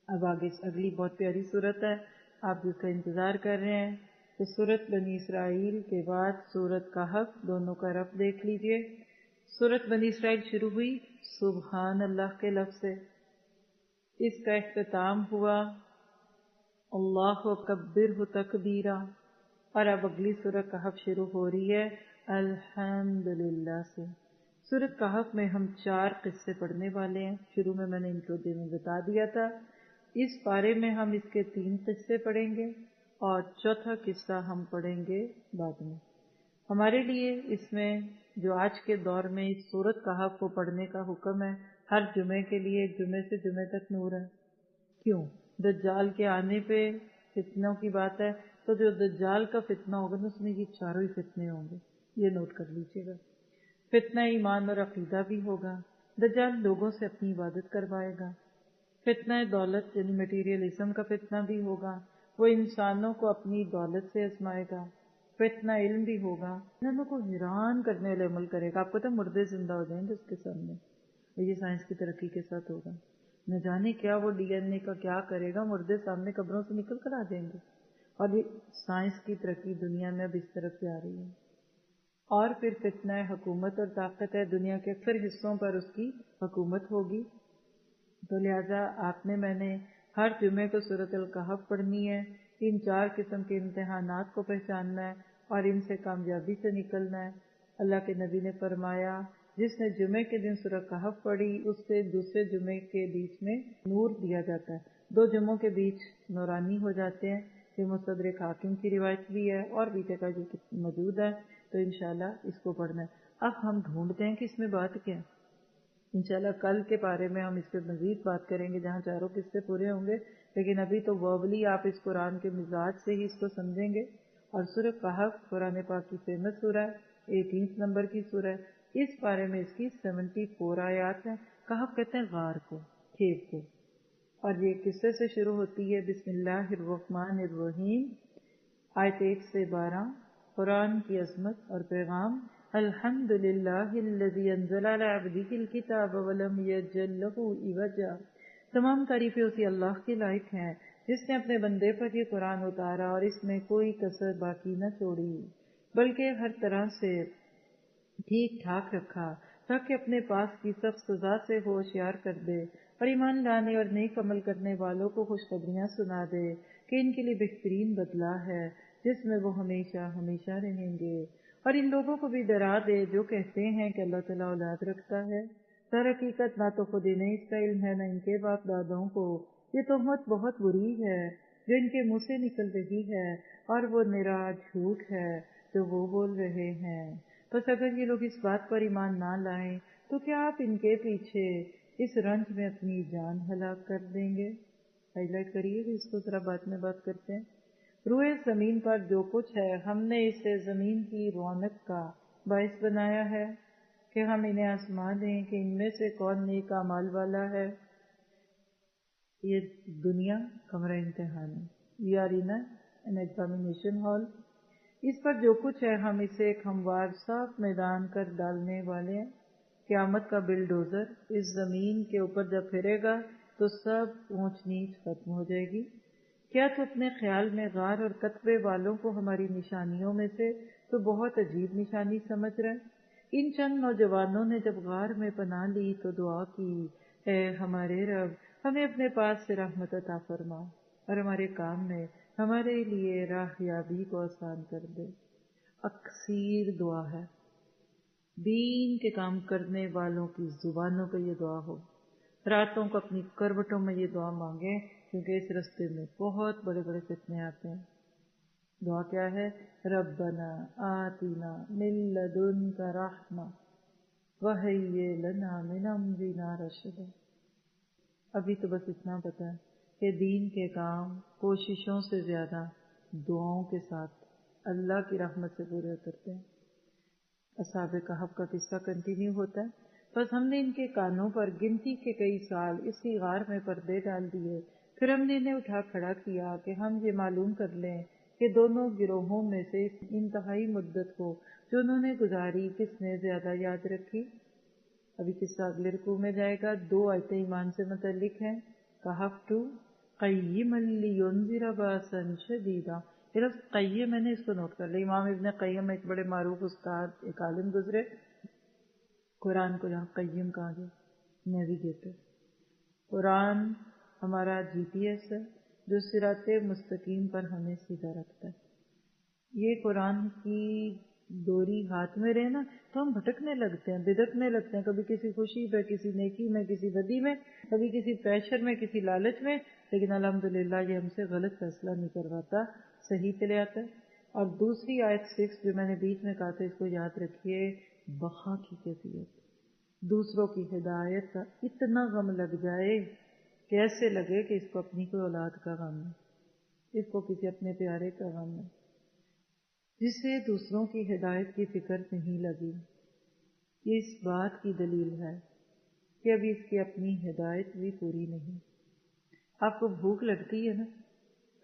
اب آگے اگلی بہت پیاری صورت ہے، آپ جس کا انتظار کر رہے ہیں، تو سورت بنی اسرائیل کے بعد سورت کہف، دونوں کا رب دیکھ لیجئے۔ سورت بنی اسرائیل شروع ہوئی سبحان اللہ کے لفظ سے، اس کا اختتام ہوا اللہ اکبر تکبیرا، اور اب اگلی سورت کہف شروع ہو رہی ہے الحمدللہ سے۔ سورت کہف میں ہم 4 قصے پڑھنے والے ہیں، شروع میں نے انٹرو میں بتا دیا تھا۔ اس پارے میں ہم اس کے 3 قصے پڑھیں گے اور چوتھا قصہ ہم پڑھیں گے بعد میں۔ ہمارے لیے اس میں جو آج کے دور میں اس سورت کہف کو پڑھنے کا حکم ہے، ہر جمعے کے لیے جمعے سے جمعے تک نور ہے۔ کیوں؟ دجال کے آنے پہ فتنوں کی بات ہے، تو جو دجال کا فتنہ ہوگا نا، اس میں یہ چاروں ہی فتنے ہوں گے، یہ نوٹ کر لیجیے گا۔ فتنہ ایمان اور عقیدہ بھی ہوگا، دجال لوگوں سے اپنی عبادت کروائے گا۔ فتنہ دولت یعنی میٹیریلزم کا فتنہ بھی ہوگا، وہ انسانوں کو اپنی دولت سے آزمائے گا۔ فتنہ علم بھی ہوگا، انسانوں کو حیران کرنے والے عمل کرے گا۔ آپ کو تو مردے زندہ ہو جائیں گے اس کے سامنے، یہ سائنس کی ترقی کے ساتھ ہوگا۔ نہ جانے کیا وہ ڈی این اے کا کیا کرے گا، مردے سامنے قبروں سے نکل کر آ جائیں گے۔ اور یہ سائنس کی ترقی دنیا میں اب اس طرف سے آ رہی ہے۔ اور پھر فتنہ حکومت اور طاقت ہے، دنیا کے اکثر حصوں پر اس کی حکومت ہوگی۔ تو لہٰذا آپ نے میں نے ہر جمعے کو سورۃ الکہف پڑھنی ہے، ان 4 قسم کے امتحانات کو پہچاننا ہے اور ان سے کامیابی سے نکلنا ہے۔ اللہ کے نبی نے فرمایا جس نے جمعے کے دن سورۃ کہف پڑھی اس سے دوسرے جمعے کے بیچ میں نور دیا جاتا ہے، 2 جمعوں کے بیچ نورانی ہو جاتے ہیں۔ یہ مستدرک حاکم کی روایت بھی ہے اور بھی جگہ جو موجود ہے، تو انشاءاللہ اس کو پڑھنا ہے۔ اب ہم ڈھونڈتے ہیں کہ اس میں بات کیا ہے۔ انشاءاللہ کل کے بارے میں ہم اس پہ مزید بات کریں گے جہاں چاروں قصے پورے ہوں گے، لیکن ابھی تو وربلی آپ اس قرآن کے مزاج سے ہی اس کو سمجھیں گے۔ اور سورہ کہف قرآن پاک کی فیمس سورہ ہے، 18 نمبر کی سورہ ہے۔ اس بارے میں اس کی 74 آیات ہیں۔ کہف کہتے ہیں غار کو، کھیپ کو، اور یہ قصے سے شروع ہوتی ہے بسم اللہ الرحمن الرحیم، آیت 1 سے 12۔ قرآن کی عظمت اور پیغام، الحمدللہ الذی انزل علی عبدہ الکتاب ولم یجعل لہ عوجا، تمام تعریفیں اسی اللہ کے لائق ہیں جس نے اپنے بندے پر یہ قرآن اتارا اور اس میں کوئی کسر باقی نہ چھوڑی، بلکہ ہر طرح سے ٹھیک ٹھاک رکھا تاکہ اپنے پاس کی سب سزا سے ہوشیار کر دے اور ایمان لانے اور نیک عمل کرنے والوں کو خوشخبریاں سنا دے کہ ان کے لیے بہترین بدلہ ہے جس میں وہ ہمیشہ ہمیشہ رہیں گے، اور ان لوگوں کو بھی ڈرا دے جو کہتے ہیں کہ اللہ تعالیٰ اولاد رکھتا ہے۔ در حقیقت نہ تو خود انہیں اس کا علم ہے نہ ان کے باپ دادوں کو، یہ تہمت بہت بری ہے جو ان کے منہ سے نکل رہی ہے اور وہ نرا جھوٹ ہے جو وہ بول رہے ہیں۔ بس اگر یہ لوگ اس بات پر ایمان نہ لائیں تو کیا آپ ان کے پیچھے اس رنج میں اپنی جان ہلاک کر دیں گے؟ ہائی لائٹ کریے کہ اس کو ذرا بعد میں بات کرتے ہیں۔ روئے زمین پر جو کچھ ہے ہم نے اسے زمین کی رونق کا باعث بنایا ہے کہ ہم انہیں آزما دیں کہ ان میں سے کون نیک اعمال والا ہے۔ یہ دنیا کمرہ امتحان ہے، we are in an examination hall. اس پر جو کچھ ہے ہم اسے ایک ہموار صاف میدان کر ڈالنے والے ہیں۔ قیامت کا بلڈوزر اس زمین کے اوپر جب پھرے گا تو سب اونچ نیچ ختم ہو جائے گی۔ کیا تو اپنے خیال میں غار اور قطبے والوں کو ہماری نشانیوں میں سے تو بہت عجیب نشانی سمجھ رہا ہے؟ ان چند نوجوانوں نے جب غار میں پناہ لی تو دعا کی، اے ہمارے رب ہمیں اپنے پاس سے رحمت عطا فرما اور ہمارے کام میں ہمارے لیے راہیابی کو آسان کر دے۔ اکثیر دعا ہے، دین کے کام کرنے والوں کی زبانوں پہ یہ دعا ہو، راتوں کو اپنی کروٹوں میں یہ دعا مانگیں، کیونکہ اس رستے میں بہت بڑے بڑے فتنے آتے ہیں۔ دعا کیا ہے؟ ربنا آتنا من لدنک رحمہ وہیئ لنا من امرنا رشدا۔ ابھی تو بس اتنا پتا ہے کہ دین کے کام کوششوں سے زیادہ دعاؤں کے ساتھ اللہ کی رحمت سے پورے اترتے ہیں۔ اصحاب کہف کا قصہ کنٹینیو ہوتا ہے۔ بس ہم نے ان کے کانوں پر گنتی کے کئی سال اسی غار میں پردے ڈال دیے، پھر ہم نے انہیں اٹھا کھڑا کیا کہ ہم یہ معلوم کر لیں کہ دونوں گروہوں میں سے اس انتہائی مدت کو جو انہوں نے گزاری کس نے زیادہ یاد رکھی۔ ابھی قصہ اگلے رکوع میں جائے گا۔ 2 آیتیں ایمان سے متعلق ہیں، کہف 2 قیما لینذر باسا شدیدا. یہ لفظ قیم میں نے اس کو نوٹ کر لیا. امام ابن قیم ایک بڑے معروف استاد، ایک عالم گزرے. قرآن کو جہاں قیم کہا گیا، نیویگیٹر. قرآن ہمارا جی پی ایس ہے جو صراط مستقیم پر ہمیں سیدھا رکھتا ہے. یہ قرآن کی ڈوری ہاتھ میں رہے نا تو ہم بھٹکنے لگتے ہیں، بدکنے لگتے ہیں، کبھی کسی خوشی پہ، کسی نیکی میں، کسی بدی میں، کبھی کسی پریشر میں، کسی لالچ میں. لیکن الحمدللہ یہ ہم سے غلط فیصلہ نہیں کرواتا، صحیح پہ لے آتا ہے. اور دوسری آیت 6 جو میں نے بیچ میں کہا تھا، اس کو یاد رکھیے، بقا کی کیفیت. دوسروں کی ہدایت کا اتنا غم لگ جائے کہ ایسے لگے کہ اس کو اپنی کوئی اولاد کا غم ہے، اس کو کسی اپنے پیارے کا غم ہے. جسے دوسروں کی ہدایت کی فکر نہیں لگی، یہ اس بات کی دلیل ہے کہ ابھی اس کی اپنی ہدایت بھی پوری نہیں. آپ کو بھوک لگتی ہے نا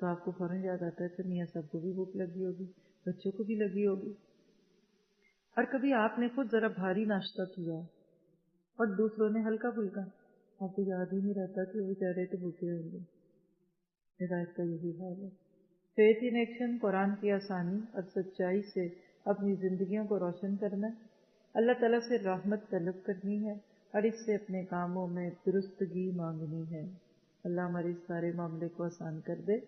تو آپ کو فوراً یاد آتا ہے کہ میاں صاحب کو بھی بھوک لگی ہوگی، بچوں کو بھی لگی ہوگی. اور کبھی آپ نے خود ذرا بھاری ناشتہ کیا اور دوسروں نے ہلکا پھلکا، آپ کو یاد ہی نہیں رہتا کہ وہ بیچارے تو بھوکے ہوں گے. ہدایت کا یہی حال ہے. فیتھ ان ایکشن، قرآن کی آسانی اور سچائی سے اپنی زندگیوں کو روشن کرنا، اللہ تعالیٰ سے رحمت طلب کرنی ہے اور اس سے اپنے کاموں میں درستگی مانگنی ہے. اللہ ہمارے اس سارے معاملے کو آسان کر دے.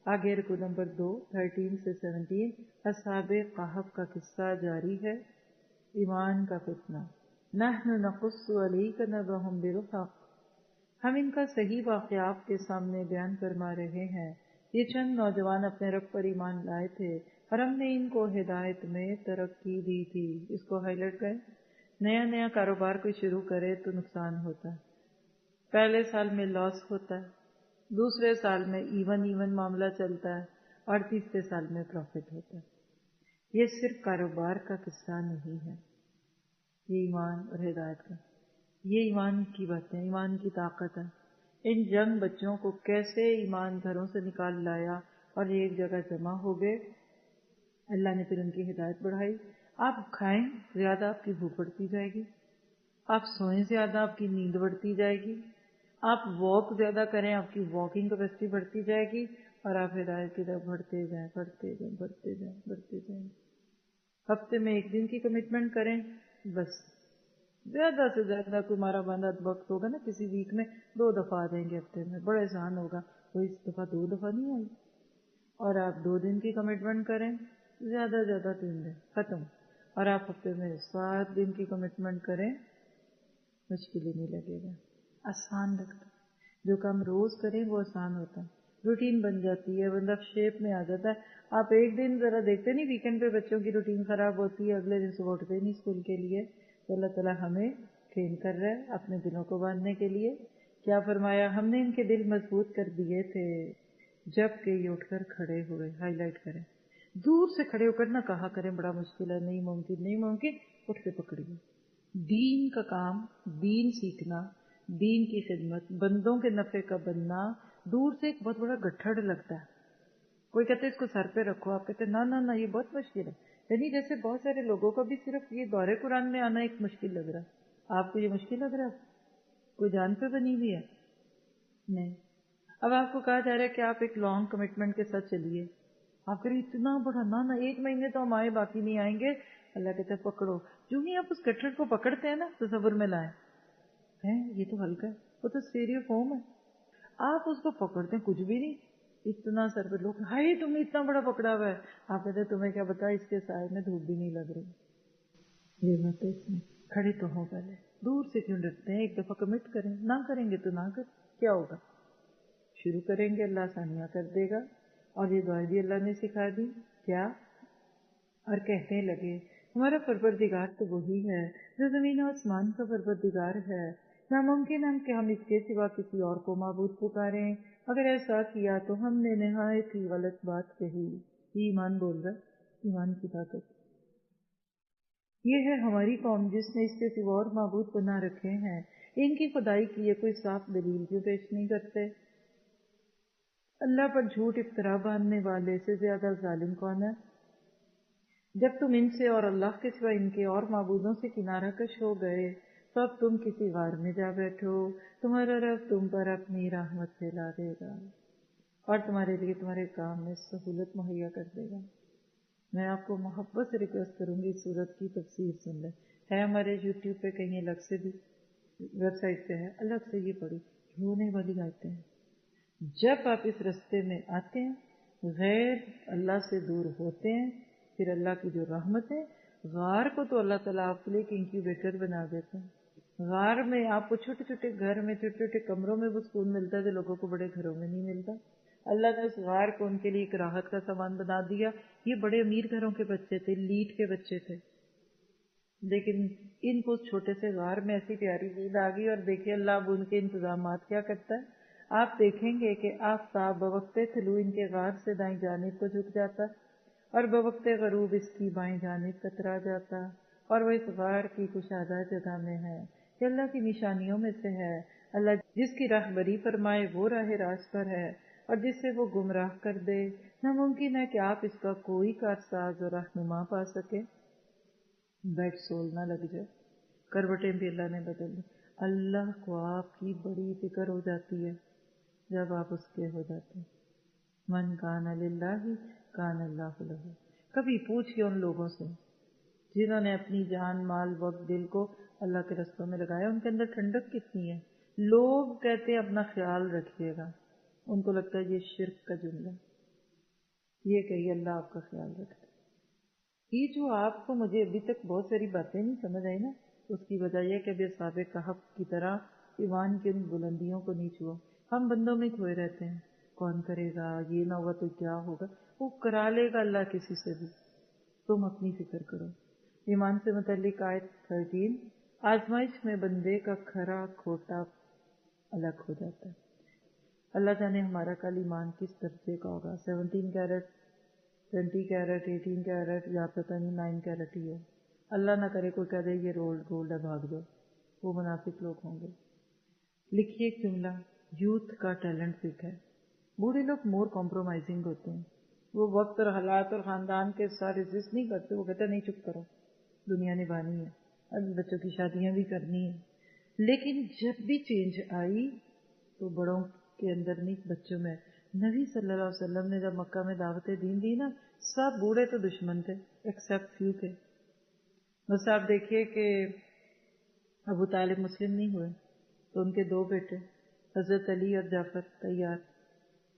آگے رکو نمبر 2 13 سے 17 اصحاب کہف کا قصہ جاری ہے. ایمان کا فتنہ. نحن نقص علیک نبأہم بالحق، ہم ان کا صحیح واقعہ آپ کے سامنے بیان فرما رہے ہیں. یہ چند نوجوان اپنے رب پر ایمان لائے تھے اور ہم نے ان کو ہدایت میں ترقی دی تھی. اس کو ہائی لائٹ کریں. نیا کاروبار کوئی شروع کرے تو نقصان ہوتا ہے. پہلے سال میں لاس ہوتا ہے، دوسرے سال میں ایون معاملہ چلتا ہے اور تیسرے سال میں پروفٹ ہوتا ہے. یہ صرف کاروبار کا قصہ نہیں ہے، یہ ایمان اور ہدایت کا، یہ ایمان کی باتیں، ایمان کی طاقت ہے. ان جنگ بچوں کو کیسے ایمان گھروں سے نکال لایا اور یہ ایک جگہ جمع ہو گئے. اللہ نے پھر ان کی ہدایت بڑھائی. آپ کھائیں زیادہ آپ کی بھوک بڑھتی جائے گی، آپ سوئیں زیادہ آپ کی نیند بڑھتی جائے گی، آپ واک زیادہ کریں آپ کی واکنگ کیپیسٹی بڑھتی جائے گی، اور آپ ہدایت کی طرف بڑھتے جائیں بڑھتے جائیں بڑھتے جائیں بڑھتے جائیں. ہفتے میں 1 دن کی کمٹمنٹ کریں بس. زیادہ سے زیادہ کوئی مارا باندھا وقت ہوگا نا کسی ویک میں 2 دفعہ آ جائیں گے ہفتے میں، بڑا احسان ہوگا. کوئی اس دفعہ 2 دفعہ نہیں آئی. اور آپ 2 دن کی کمٹمنٹ کریں، زیادہ 3 دن ختم. اور آپ ہفتے میں 7 دن کی کمٹمنٹ کریں، مشکل ہی نہیں لگے گا، آسان لگتا. جو کام روز کریں وہ آسان ہوتا ہے، روٹین بن جاتی ہے، بندہ شیپ میں آ جاتا ہے. آپ ایک دن ذرا دیکھتے نہیں ویکینڈ پہ بچوں کی روٹین خراب ہوتی ہے، اگلے دن صبح اٹھتے نہیں اسکول کے لیے. تو اللہ تعالیٰ ہمیں ٹرین کر رہا ہے اپنے دلوں کو باندھنے کے لیے. کیا فرمایا؟ ہم نے ان کے دل مضبوط کر دیے تھے جب کہ یہ اٹھ کر کھڑے ہوئے. ہائی لائٹ کریں. دور سے کھڑے ہو کر نہ کہا کریں بڑا مشکل ہے، نہیں ممکن نہیں ممکن. اٹھ کے پکڑیے. دین کا کام، دین سیکھنا، دین کی خدمت، بندوں کے نفع کا بننا دور سے ایک بہت بڑا گٹھڑ لگتا ہے. کوئی کہتے ہے اس کو سر پہ رکھو، آپ کہتے ہیں نہ یہ بہت مشکل ہے. یعنی جیسے بہت سارے لوگوں کو بھی صرف یہ دورے قرآن میں آنا ایک مشکل لگ رہا ہے. آپ کو یہ مشکل لگ رہا ہے؟ کوئی جان پہ بنی ہوئی ہے؟ نہیں. اب آپ کو کہا جا رہا ہے کہ آپ ایک لانگ کمٹمنٹ کے ساتھ چلیے. آپ کریں اتنا بڑا نہ 1 مہینے تو ہم آئے باقی نہیں آئیں گے. اللہ کہتے ہیں پکڑو. جو ہی آپ اس گٹھڑ کو پکڑتے ہیں نا تصور میں لائیں، یہ تو ہلکا ہے، وہ تو اسٹیریو فارم ہے. آپ اس کو پکڑتے ہیں کچھ بھی نہیں، اتنا سر پہ لوگ ہائے تم نے اتنا بڑا پکڑا ہوا ہے. آپ کہتے ہیں تمہیں کیا پتا اس کے سائے میں دھوپ بھی نہیں لگ رہی. یہ بات ہے اس میں. کھڑے تو ہو پہلے، دور سے کیوں ڈرتے ہیں؟ ایک دفعہ کمٹ کریں. نہ کریں گے تو نہ کریں، کیا ہوگا؟ شروع کریں گے اللہ آسانیاں کر دے گا. اور یہ دعائیں بھی اللہ نے سکھا دی. کیا؟ اور کہنے لگے ہمارا پروردگار تو وہی ہے جو زمین و آسمان کا پروردگار ہے. ناممکن ہے کہ ہم اس کے سوا کسی اور کو معبود پکاریں. اگر ایسا کیا تو ہم نے نہایت ہی غلط بات کہی. یہ ایمان بول رہا ہے، ایمان کی طاقت. یہ ہے ہماری قوم جس نے اس کے سوا اور معبود بنا رکھے ہیں. ان کی خدائی کی یہ کوئی صاف دلیل کیوں پیش نہیں کرتے؟ اللہ پر جھوٹ افطرا باندھنے والے سے زیادہ ظالم کون ہے؟ جب تم ان سے اور اللہ کے سوا ان کے اور معبودوں سے کنارہ کش ہو گئے تو اب تم کسی غار میں جا بیٹھو، تمہارا رب تم پر اپنی رحمت پھیلا دے گا. اور تمہارے لیے تمہارے کام میں سہولت مہیا کر دے گا۔ میں آپ کو محبت سے ریکویسٹ کروں گی اس سورت کی تفسیر سن لیں، ہے ہمارے یوٹیوب پہ کہیں الگ سے بھی، ویب سائٹ پہ ہے، الگ سے یہ پڑھی رونے والی آیتیں ہیں۔ جب آپ اس رستے میں آتے ہیں، غیر اللہ سے دور ہوتے ہیں، پھر اللہ کی جو رحمت ہے، غار کو تو اللہ تعالیٰ آپ کے لیے ایک انکیوبیٹر بنا دیتے ہیں۔ غار میں آپ کو چھوٹے چھوٹے گھر میں چھوٹے چھوٹے کمروں میں وہ سکون ملتا ہے جو لوگوں کو بڑے گھروں میں نہیں ملتا۔ اللہ نے اس غار کو ان کے لیے ایک راحت کا سامان بنا دیا۔ یہ بڑے امیر گھروں کے بچے تھے، لیٹ کے بچے تھے، لیکن ان کو چھوٹے سے غار میں ایسی پیاری نیند آ گئی۔ اور دیکھیے اللہ اب ان کے انتظامات کیا کرتا ہے۔ آپ دیکھیں گے کہ آفتاب بوقت طلوع ان کے غار سے دائیں جانب کو جھک جاتا اور بوقت غروب اس کی بائیں جانب کترا جاتا، اور وہ اس غار کی کشادہ جگہ میں ہے۔ یہ اللہ کی نشانیوں میں سے ہے۔ اللہ جس کی راہبری فرمائے وہ راہ راست پر ہے، اور جس سے وہ گمراہ کر دے ناممکن ہے کہ آپ اس کا کوئی کارساز اور رہنما پا سکے۔ بیڈ سول نہ لگ جائے، کروٹیں بھی اللہ نے بدل دی۔ اللہ کو آپ کی بڑی فکر ہو جاتی ہے جب آپ اس کے ہو جاتے ہیں۔ من کان للہ کان اللہ لہ۔ کبھی پوچھئے ان لوگوں سے جنہوں نے اپنی جان مال وقت دل کو اللہ کے رستوں میں لگایا، ان کے اندر ٹھنڈک کتنی ہے۔ لوگ کہتے ہیں اپنا خیال رکھیے گا، ان کو لگتا ہے یہ شرک کا جملہ، یہ کہیے اللہ آپ کا خیال رکھتا ہے۔ یہ جو آپ کو مجھے ابھی تک بہت ساری باتیں نہیں سمجھ آئی نا، اس کی وجہ یہ کہ ابھی اصحاب کہف کی طرح ایمان کی ان بلندیوں کو نہیں چھوا۔ ہم بندوں میں کھوئے رہتے ہیں، کون کرے گا، یہ نہ ہوا تو کیا ہوگا، وہ کرا لے گا اللہ کسی سے بھی، تم اپنی فکر کرو۔ ایمان سے متعلق آیت 13، آزمائش میں بندے کا کھرا کھوٹا الگ ہو جاتا ہے۔ اللہ جانے ہمارا کل ایمان کس درجے کا ہوگا، 17 کیرٹ 20 کیرٹ 18 کیرٹ یا پتہ نہیں 9 کیرٹ ہی ہے۔ اللہ نہ کرے کوئی کہہ دے یہ رولڈ گولڈ ہے بھاگ جاؤ، وہ منافق لوگ ہوں گے۔ لکھیے ایک جملہ، یوتھ کا ٹیلنٹ پک ہے۔ بوڑھے لوگ مور کمپرومائزنگ ہوتے ہیں، وہ وقت اور حالات اور خاندان کے ساتھ ریزسٹ نہیں کرتے، وہ کہتے ہیں نہیں چپ کرو، دنیا نبھانی ہے، اب بچوں کی شادیاں بھی کرنی ہے۔ لیکن جب بھی چینج آئی تو بڑوں کے اندر نہیں، بچوں میں۔ نبی صلی اللہ علیہ وسلم نے جب مکہ میں دعوت دین دی نا، سب بوڑھے تو دشمن تھے ایکسیپٹ فیو کے۔ بس آپ دیکھیے کہ ابو طالب مسلم نہیں ہوئے تو ان کے 2 بیٹے حضرت علی اور جعفر تیار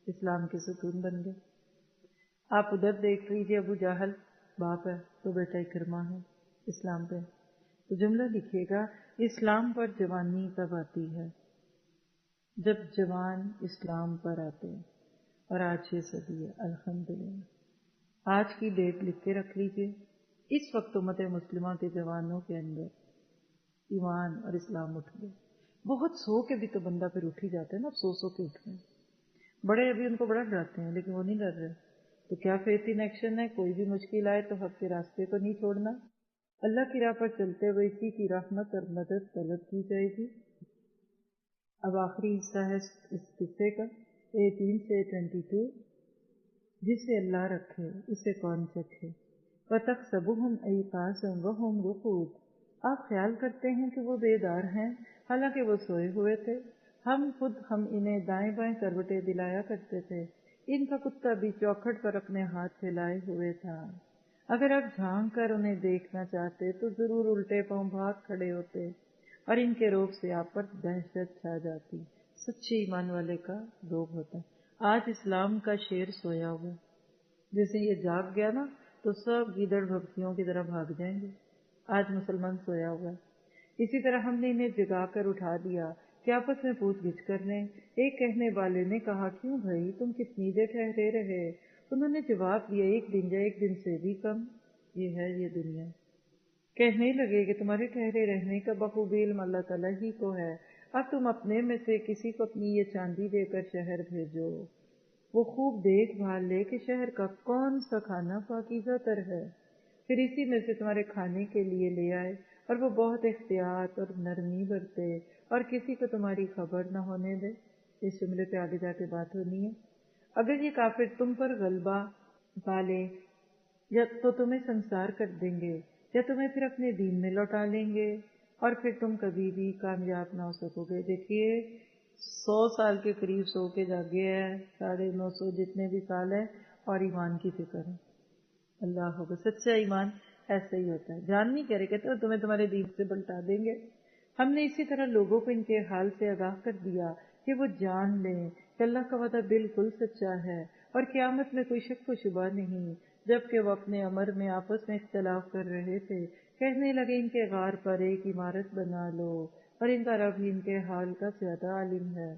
اسلام کے ستون بن گئے۔ آپ ادھر دیکھ لیجیے، ابو جہل باپ ہے تو بیٹا اکرمہ ہے اسلام پہ۔ تو جملہ لکھیے گا، اسلام پر جوانی تب آتی ہے جب جوان اسلام پر آتے ہیں، اور آج 6 صدی ہے الحمدللہ۔ آج کی ڈیٹ لکھ کے رکھ لیجیے، اس وقت امت مسلمہ کے جوانوں کے اندر ایمان اور اسلام اٹھ گئے۔ بہت سو کے بھی تو بندہ پھر اٹھ ہی جاتا ہے نا، اب سو کے اٹھ رہے ہیں، بڑے ابھی ان کو بڑا ڈراتے ہیں لیکن وہ نہیں ڈر رہے۔ تو کیا فیتھ ان ایکشن ہے، کوئی بھی مشکل آئے تو حق کے راستے کو نہیں چھوڑنا، اللہ کی راہ پر چلتے ہوئے اسی کی رحمت اور مدد طلب کی جائے گی۔ اب آخری حصہ ہے اس قصے کا، 18 سے 22، جسے اللہ رکھے اسے کون چکھے، وَتَحْسَبُهُمْ أَيْقَاظًا وَهُمْ رُقُودٌ۔ آپ خیال کرتے ہیں کہ وہ بیدار ہیں حالانکہ وہ سوئے ہوئے تھے۔ ہم انہیں دائیں بائیں کروٹیں دلایا کرتے تھے، ان کا کتا بھی چوکھٹ پر اپنے ہاتھ پھیلائے ہوئے تھا۔ اگر آپ جھانک کر انہیں دیکھنا چاہتے تو ضرور الٹے پاؤں بھاگ کھڑے ہوتے، اور ان کے روب سے آپ پر دہشت چھا جاتی۔ سچے ایمان والے کا روب ہوتا ہے۔ آج اسلام کا شیر سویا ہوا، جیسے یہ جاگ گیا نا تو سب گیدڑ بھپتیوں کی طرح بھاگ جائیں گے۔ آج مسلمان سویا ہوا ہے، اسی طرح ہم نے انہیں جگا کر اٹھا دیا کہ آپس میں پوچھ گچھ کر لیں۔ ایک کہنے والے نے کہا، کیوں بھائی تم کتنی دیر ٹھہرے رہے؟ انہوں نے جواب دیا، 1 دن یا 1 دن سے بھی کم، یہ ہے یہ دنیا۔ کہنے لگے کہ تمہارے ٹھہرے رہنے کا بخوبی علم اللہ تعالیٰ ہی کو ہے، اب تم اپنے میں سے کسی کو اپنی یہ چاندی دے کر شہر بھیجو، وہ خوب دیکھ بھال لے کہ شہر کا کون سا کھانا پاکیزہ تر ہے، پھر اسی میں سے تمہارے کھانے کے لیے لے آئے، اور وہ بہت احتیاط اور نرمی برتے اور کسی کو تمہاری خبر نہ ہونے دے۔ اس جملے پہ آگے جا کے بات ہونی ہے۔ اگر یہ کافر تم پر غلبہ پالے یا تو تمہیں سنسار کر دیں گے، یا تمہیں پھر اپنے دین میں لوٹا لیں گے، اور پھر تم کبھی بھی کامیاب نہ ہو سکو گے۔ دیکھیے 100 سال کے قریب سو کے جاگے ہیں، 950 جتنے بھی سال ہیں، اور ایمان کی فکر ہے. اللہ ہوگا سچا ایمان ایسا ہی ہوتا ہے. جان نہیں کرے کہتے تمہیں تمہارے دین سے پلٹا دیں گے. ہم نے اسی طرح لوگوں کو ان کے حال سے آگاہ کر دیا کہ وہ جان لیں کہ اللہ کا وعدہ بالکل سچا ہے اور قیامت میں کوئی شک و شبہ نہیں. جبکہ وہ اپنے امر میں آپس میں اختلاف کر رہے تھے، کہنے لگے ان کے غار پر ایک عمارت بنا لو، اور ان کا رب ہی ان کے حال کا زیادہ عالم ہے.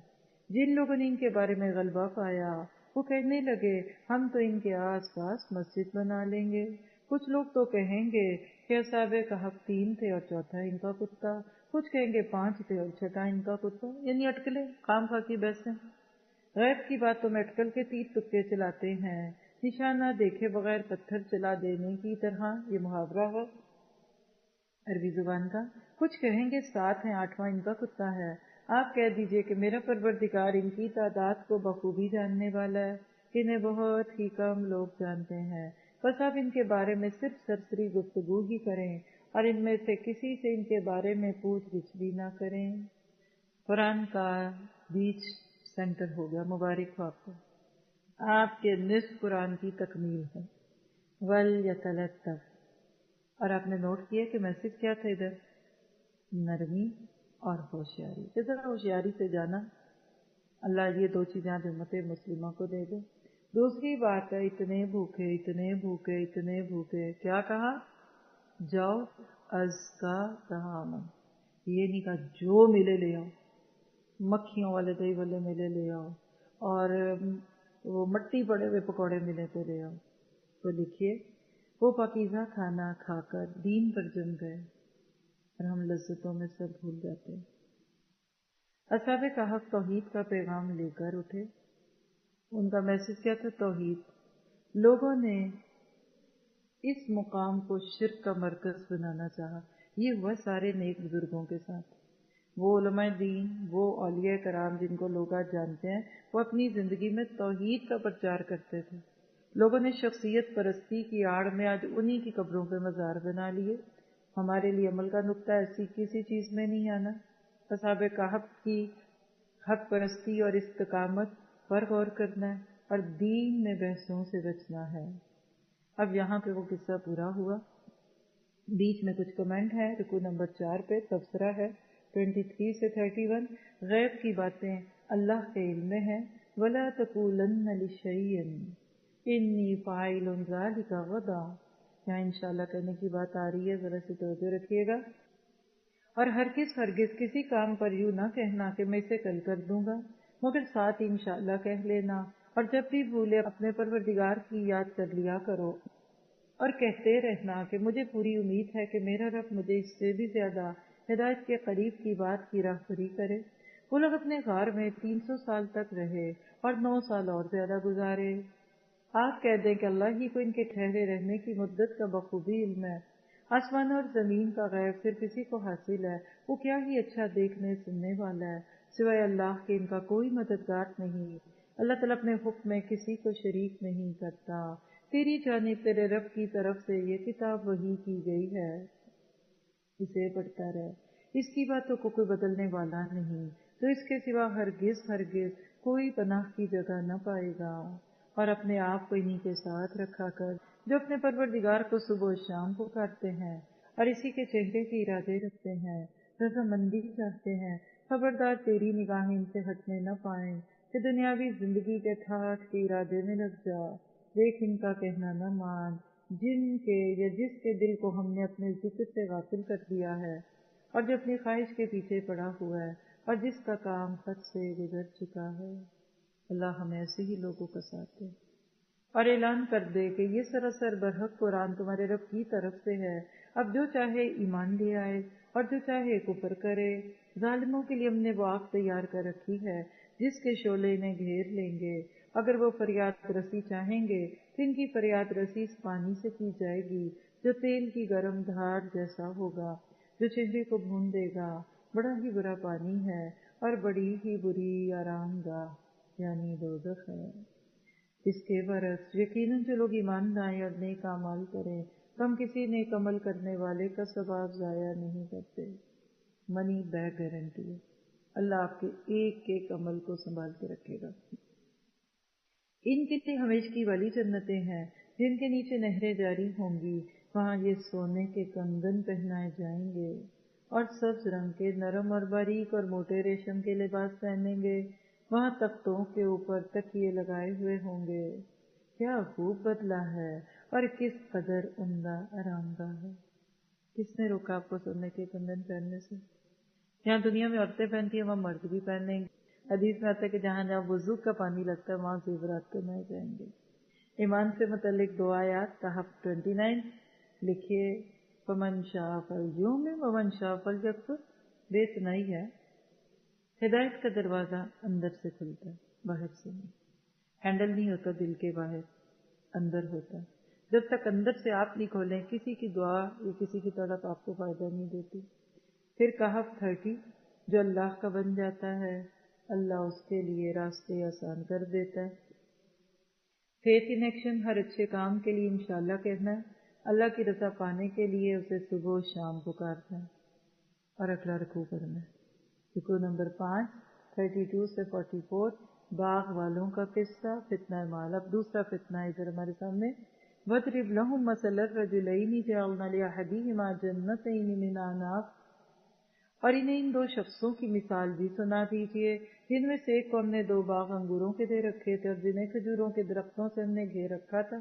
جن لوگوں نے ان کے بارے میں غلبہ پایا وہ کہنے لگے ہم تو ان کے آس پاس مسجد بنا لیں گے. کچھ لوگ تو کہیں گے کہ اصحاب کہف 3 تھے اور چوتھا ان کا کتا، کچھ کہیں گے 5 تھے اور چھٹا ان کا کتا. یعنی اٹکلے خام خواہ کی بحثیں. غیب کی باتوں میں اٹکل کے تیر تکے چلاتے ہیں، نشانہ دیکھے بغیر پتھر چلا دینے کی طرح. یہ محاورہ ہے عربی زبان کا. کچھ کہیں گے 7 ہیں، 8واں ان کا کتا ہے. آپ کہہ دیجئے کہ میرا پروردگار ان کی تعداد کو بخوبی جاننے والا ہے، انہیں بہت ہی کم لوگ جانتے ہیں. بس آپ ان کے بارے میں صرف سرسری گفتگو ہی کریں اور ان میں سے کسی سے ان کے بارے میں پوچھ گچھ بھی نہ کریں. قرآن کا بیچ سینٹر ہو گیا. مبارک ہو آپ کو، آپ کے نصف قرآن کی تکمیل ہے. وَلْيَتَلَطَّفْ. اور آپ نے نوٹ کیا کہ میسج کیا تھا ادھر؟ نرمی اور ہوشیاری. ذرا ہوشیاری سے جانا. اللہ یہ 2 چیزیں امت مسلمہ کو دے دے. دوسری بات ہے اتنے بھوکے اتنے بھوکے اتنے بھوکے، کیا کہا؟ جاؤ ازکا طعاما. یہ نہیں کہا جو ملے لے آؤ، مکھیوں والے دہی والے ملے لے آؤ اور وہ مٹی پڑے ہوئے پکوڑے ملے تو لے آؤ. تو لکھیے وہ پاکیزہ کھانا کھا کر دین پر جم گئے اور ہم لذتوں میں سب بھول جاتے. اصحاب کہف توحید کا پیغام لے کر اٹھے. ان کا میسج کیا تھا؟ توحید. لوگوں نے اس مقام کو شرک کا مرکز بنانا چاہا. یہ ہوا سارے نیک بزرگوں کے ساتھ. وہ علماء دین، وہ اولیاء کرام جن کو لوگ آج جانتے ہیں، وہ اپنی زندگی میں توحید کا پرچار کرتے تھے. لوگوں نے شخصیت پرستی کی آڑ میں آج انہی کی قبروں پہ مزار بنا لیے. ہمارے لیے عمل کا نقطہ ایسی کسی چیز میں نہیں آنا. اصحاب کہف کی حق پرستی اور استقامت پر غور کرنا ہے اور دین میں بحثوں سے بچنا ہے. اب یہاں پہ وہ قصہ پورا ہوا. بیچ میں کچھ کمنٹ ہے. رکوع نمبر 4 پہ تبصرہ ہے 23 سے 31. غیب کی باتیں اللہ کے علم میں ہیں. وَلَا تَقُولَنَّ لِشَيْءٍ إِنِّي فَاعِلٌ ذَلِكَ غَدًا. یہاں انشاءاللہ کہنے کی بات آ رہی ہے، ذرا سے توجہ رکھیے گا. اور ہرگز کسی کام پر یوں نہ کہنا کہ میں اسے کل کر دوں گا، مگر ساتھ انشاءاللہ کہہ لینا. اور جب بھی بھولے اپنے پروردگار کی یاد کر لیا کرو اور کہتے رہنا کہ مجھے پوری امید ہے کہ میرا رب مجھے اس سے بھی زیادہ ہدایت کے قریب کی بات کی راہبری کرے. وہ لوگ اپنے غار میں 300 سال تک رہے اور 9 سال اور زیادہ گزارے. آپ کہہ دیں کہ اللہ ہی کو ان کے ٹھہرے رہنے کی مدت کا بخوبی علم ہے. آسمان اور زمین کا غیب صرف اسی کو حاصل ہے. وہ کیا ہی اچھا دیکھنے سننے والا ہے. سوائے اللہ کے ان کا کوئی مددگار نہیں. اللہ تعالیٰ اپنے حکم میں کسی کو شریک نہیں کرتا. تیری جانب تیرے رب کی طرف سے یہ کتاب وحی کی گئی ہے، اسے پڑھتا رہے. اس کی باتوں کو کوئی بدلنے والا نہیں، تو اس کے سوا ہرگز کوئی پناہ کی جگہ نہ پائے گا. اور اپنے آپ کو انہی کے ساتھ رکھا کر جو اپنے پروردگار کو صبح و شام پکارتے ہیں اور اسی کے چہرے کے ارادے رکھتے ہیں، رضامندی چاہتے ہیں. خبردار تیری نگاہیں ان سے ہٹنے نہ پائیں کہ دنیاوی زندگی کے ٹھاٹھ کے ارادے میں لگ جا. دیکھ ان کا کہنا نہ مان جن کے یا جس کے دل کو ہم نے اپنے ذکر سے غافل کر دیا ہے اور جو اپنی خواہش کے پیچھے پڑا ہوا ہے اور جس کا کام حد سے گزر چکا ہے. اللہ ہمیں ایسے ہی لوگوں کا ساتھ دے. اور اعلان کر دے کہ یہ سراسر برحق قرآن تمہارے رب کی طرف سے ہے. اب جو چاہے ایمان لے آئے اور جو چاہے کفر کرے. ظالموں کے لیے ہم نے وہ آگ تیار کر رکھی ہے جس کے شعلے انہیں گھیر لیں گے. اگر وہ فریاد رسی چاہیں گے تو ان کی فریاد رسی اس پانی سے کی جائے گی جو تیل کی گرم دھار جیسا ہوگا، جو چہرے کو بھون دے گا. بڑا ہی برا پانی ہے اور بڑی ہی بری آرام گاہ یعنی دوزخ ہے. اس کے برعکس یقیناً جو لوگ ایمان لائیں اور نیک اعمال کریں تو ہم کسی نیک عمل کرنے والے کا ثواب ضائع نہیں کرتے. منی بیک گارنٹی ہے. اللہ آپ کے ایک ایک عمل کو سنبھال کے رکھے گا۔ ان کی ہمیشگی والی جنتیں ہیں جن کے نیچے نہریں جاری ہوں گی، وہاں یہ سونے کے کنگن پہنائے جائیں گے اور سبز رنگ کے نرم اور باریک اور موٹے ریشم کے لباس پہنیں گے، وہاں تختوں کے اوپر تکیے لگائے ہوئے ہوں گے۔ کیا خوب بدلہ ہے اور کس قدر عمدہ آرام دہ ہے۔ کس نے روکا آپ کو سونے کے کنگن پہننے سے؟ جہاں دنیا میں عورتیں پہنتی ہیں وہاں مرد بھی پہن لیں گے۔ حدیث میں آتا ہے کہ جہاں جہاں وضو کا پانی لگتا ہے وہاں زیورات پہنائے جائیں گے۔ ایمان سے متعلق دو آیات تحف 29 لکھیے، فمن شاء فلیؤمن ومن شاء فلیکفر۔ بے اتنائی ہے، ہدایت کا دروازہ اندر سے کھلتا ہے، باہر سے نہیں۔ ہینڈل نہیں ہوتا دل کے باہر، اندر ہوتا ہے۔ جب تک اندر سے آپ نہیں کھولیں کسی کی دعا یا کسی کی طرف آپ کو فائدہ نہیں دیتی۔ پھر کہف 30، جو اللہ کا بن جاتا ہے اللہ اس کے لیے راستے آسان کر دیتا ہے۔ فیتھ ان ایکشن، ہر اچھے کام کے لیے انشاءاللہ کہنا ہے، اللہ کی رضا پانے کے لیے اسے صبح و شام پکارنا ہے اور اگلا رکوع کرنا ہے۔ رکوع نمبر 5 32 سے 44، باغ والوں کا قصہ، فتنہ مال۔ اب دوسرا فتنہ ادھر ہمارے سامنے، وَاضْرِبْ لَهُم مَثَلَ الرَّجُلَيْنِ جَعَلْنَا لِأَحَدِهِمَا جَنَّتَيْنِ مِنْ أَعْنَابٍ، اور انہیں ان دو شخصوں کی مثال بھی سنا دیجیے جن میں سے ایک کو ہم نے 2 باغ انگوروں کے دے رکھے تھے اور جنہیں کھجوروں کے درختوں سے ہم نے گھیر رکھا تھا،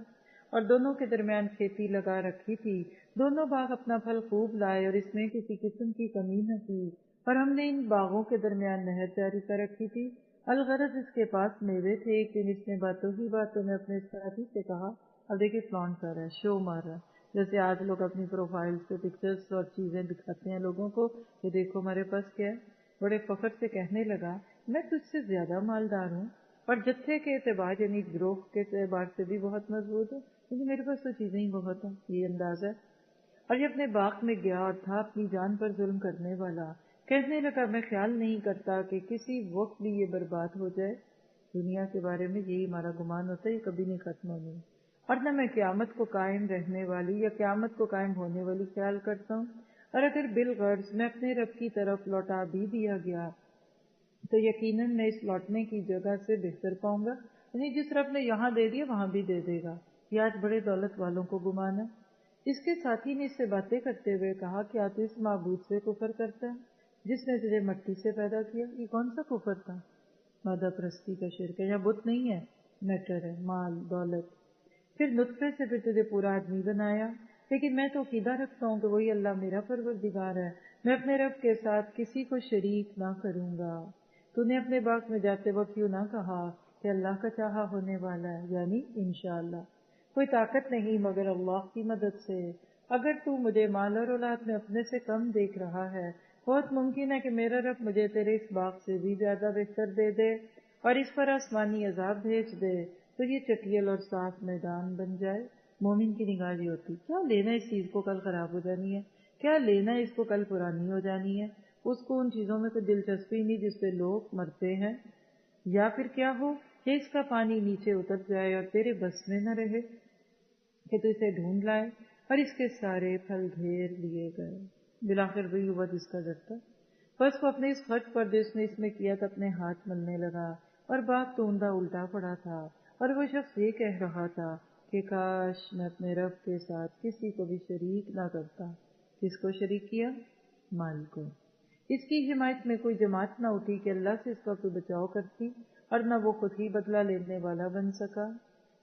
اور دونوں کے درمیان کھیتی لگا رکھی تھی۔ دونوں باغ اپنا پھل خوب لائے اور اس میں کسی قسم کی کمی نہ کی، اور ہم نے ان باغوں کے درمیان نہر جاری کر رکھی تھی۔ الغرض اس کے پاس میوے تھے۔ ایک دن اس نے باتوں ہی باتوں میں اپنے ساتھی سے کہا، اب دیکھیے فلانٹ کر رہا ہے، شو مار رہا ہے، جیسے آج لوگ اپنی پروفائل پہ پکچرز اور چیزیں دکھاتے ہیں لوگوں کو کہ دیکھو ہمارے پاس کیا ہے۔ بڑے فخر سے کہنے لگا، میں تجھ سے زیادہ مالدار ہوں اور جتھے کے اعتبار یعنی گروہ کے اعتبار سے بھی بہت مضبوط ہوں، کیونکہ میرے پاس تو چیزیں ہی بہت ہیں، یہ انداز ہے۔ اور یہ اپنے باغ میں گیا اور تھا اپنی جان پر ظلم کرنے والا، کہنے لگا میں خیال نہیں کرتا کہ کسی وقت بھی یہ برباد ہو جائے۔ دنیا کے بارے میں یہی ہمارا گمان ہوتا ہے، یہ کبھی نہیں ختم ہونی، اور نہ میں قیامت کو قائم رہنے والی یا قیامت کو قائم ہونے والی خیال کرتا ہوں، اور اگر بالغرض میں اپنے رب کی طرف لوٹا بھی دیا گیا تو یقیناً میں اس لوٹنے کی جگہ سے بہتر پاؤں گا، یعنی جس رب نے یہاں دے دیا وہاں بھی دے دے گا۔ یہ آج بڑے دولت والوں کو گمان ہے۔ اس کے ساتھی نے اس سے باتیں کرتے ہوئے کہا، کیا تو اس معبود سے کفر کرتا ہے جس نے تجھے مٹی سے پیدا کیا؟ یہ کون سا کفر تھا؟ مادہ پرستی کا شرک ہے، یا بت نہیں ہے، میٹر ہے، مال دولت۔ پھر نطفے سے پھر تجھے پورا آدمی بنایا، لیکن میں تو عقیدہ رکھتا ہوں کہ وہی اللہ میرا پروردگار ہے، میں اپنے رب کے ساتھ کسی کو شریک نہ کروں گا۔ تو نے اپنے باغ میں جاتے وقت یوں نہ کہا کہ اللہ کا چاہا ہونے والا ہے، یعنی انشاءاللہ کوئی طاقت نہیں مگر اللہ کی مدد سے۔ اگر تو مجھے مال اور اولاد میں اپنے سے کم دیکھ رہا ہے، بہت ممکن ہے کہ میرا رب مجھے تیرے اس باغ سے بھی زیادہ بہتر دے دے اور اس پر آسمانی عذاب بھیج دے تو یہ چٹیل اور صاف میدان بن جائے۔ مومن کی نگاہ یہ ہوتی، کیا لینا اس چیز کو کل خراب ہو جانی ہے، کیا لینا اس کو کل پرانی ہو جانی ہے، اس کو ان چیزوں میں کوئی دلچسپی نہیں جس پہ لوگ مرتے ہیں، یا پھر کیا ہو کہ اس کا پانی نیچے اتر جائے اور تیرے بس میں نہ رہے کہ تو اسے ڈھونڈ لائے اور اس کے سارے پھل گھیر لیے گئے۔ بالآخر وہی ہوا جس کا ڈرتا۔ بس وہ اپنے اس خرچ پر جو اس نے اس میں کیا تھا اپنے ہاتھ ملنے لگا اور باغ توندہ الٹا پڑا تھا، اور وہ شخص یہ کہہ رہا تھا کہ کاش میں اپنے رب کے ساتھ کسی کو بھی شریک نہ کرتا۔ کس کو شریک کیا؟ مال کو۔ اس کی حمایت میں کوئی جماعت نہ اٹھی کہ اللہ سے اس کا کوئی بچاؤ کرتی، اور نہ وہ خود ہی بدلہ لینے والا بن سکا۔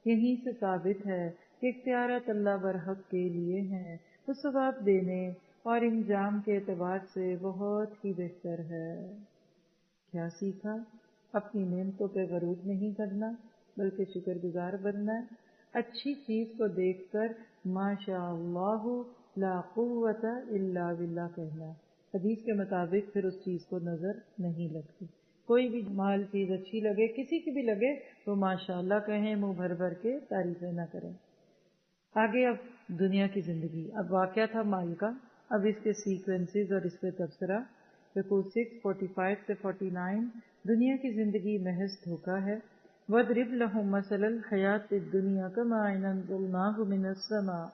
یہیں سے ثابت ہے کہ اختیارات اللہ برحق کے لیے ہیں، وہ ثواب دینے اور انجام کے اعتبار سے بہت ہی بہتر ہے۔ کیا سیکھا؟ اپنی نعمتوں پہ غرور نہیں کرنا بلکہ شکر گزار بننا ہے۔ اچھی چیز کو دیکھ کر ماشاء اللہ لا قوت الا باللہ کہنا، حدیث کے مطابق پھر اس چیز کو نظر نہیں لگتی۔ کوئی بھی مال چیز اچھی لگے، کسی کی بھی لگے، تو ماشاء اللہ کہیں، منہ بھر بھر کے تعریفیں نہ کریں۔ آگے اب دنیا کی زندگی، اب واقعہ تھا مال کا، اب اس کے سیکوینسز اور اس پہ تبصرہ۔ رکوع 6:45 سے 49، دنیا کی زندگی محض دھوکہ ہے۔ وَاضْرِبْ لَهُم مَثَلَ الْحَيَاةِ الدُّنْيَا كَمَاءٍ أَنزَلْنَاهُ مِنَ السَّمَاءِ،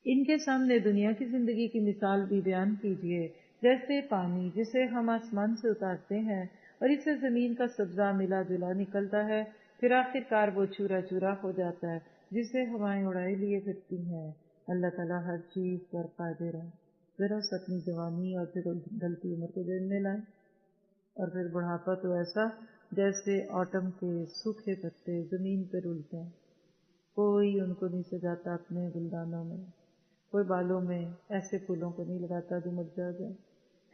ان کے سامنے دنیا کی زندگی کی مثال بھی بیان کیجیے جیسے پانی جسے ہم آسمان سے اتارتے ہیں اور اسے زمین کا سبزہ ملا جلا نکلتا ہے، پھر آخر کار وہ چورا چورا ہو جاتا ہے جسے ہوائیں اڑائے لیے پھرتی ہیں۔ اللہ تعالیٰ ہر چیز پر قادر ہے۔ ذرا سے اپنی جوانی اور پھر ڈھلتی عمر کو ذہن میں لائیں، اور پھر بڑھاپا تو ایسا جیسے آٹم کے سوکھے پتے زمین پہ رلتے ہیں، کوئی ان کو نہیں سجاتا اپنے گلدانوں میں، کوئی بالوں میں ایسے پھولوں کو نہیں لگاتا جو مرجھا جائیں۔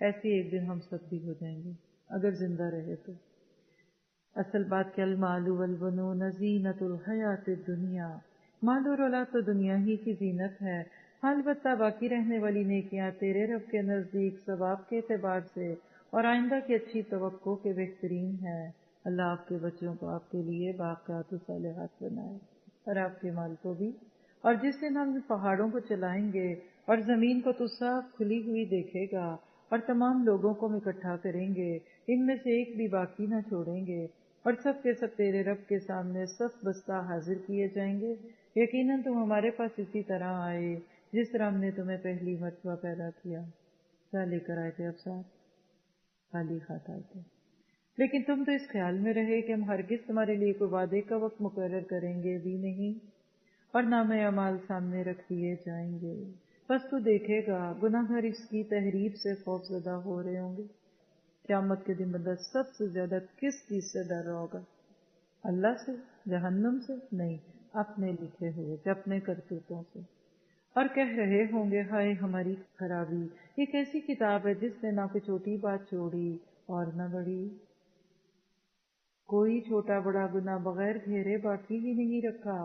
ایسے ایک دن ہم سب بھی ہو جائیں گے اگر زندہ رہے تو۔ اصل بات کہ المال والبنون زینت الحیات الدنیا، مال اور اولاد تو دنیا ہی کی زینت ہے، البتہ باقی رہنے والی نیکیاں تیرے رب کے نزدیک ثواب کے اعتبار سے اور آئندہ کی اچھی توقع کے بہترین ہے۔ اللہ آپ کے بچوں کو آپ کے لیے باقیات صالحات بنائے، اور آپ کے مال کو بھی۔ اور جس دن ہم پہاڑوں کو چلائیں گے اور زمین کو تو صاف کھلی ہوئی دیکھے گا، اور تمام لوگوں کو ہم اکٹھا کریں گے، ان میں سے ایک بھی باقی نہ چھوڑیں گے، اور سب کے سب تیرے رب کے سامنے سب بستہ حاضر کیے جائیں گے۔ یقیناً تم ہمارے پاس اسی طرح آئے جس طرح ہم نے تمہیں پہلی مرتبہ پیدا کیا۔ کیا لے کر آئے تھے افسر؟ خالی ہاتھ آئے تھے، لیکن تم تو اس خیال میں رہے کہ ہم ہرگز تمہارے لیے کوئی وعدے کا وقت مقرر کریں گے بھی نہیں، اور نامہ اعمال سامنے رکھ دیے جائیں گے۔ بس تو دیکھے گا گناہ گار اس کی تحریف سے خوف زدہ ہو رہے ہوں گے۔ قیامت کے دن بندہ سب سے زیادہ کس چیز سے ڈر رہا ہوگا؟ اللہ سے؟ جہنم سے؟ نہیں، اپنے لکھے ہوئے سے، اپنے کرتوتوں سے۔ اور کہہ رہے ہوں گے ہائے ہماری خرابی، یہ کیسی کتاب ہے جس نے نہ کوئی چھوٹی بات چھوڑی اور نہ بڑی، کوئی چھوٹا بڑا گناہ بغیر گھیرے باقی ہی نہیں رکھا،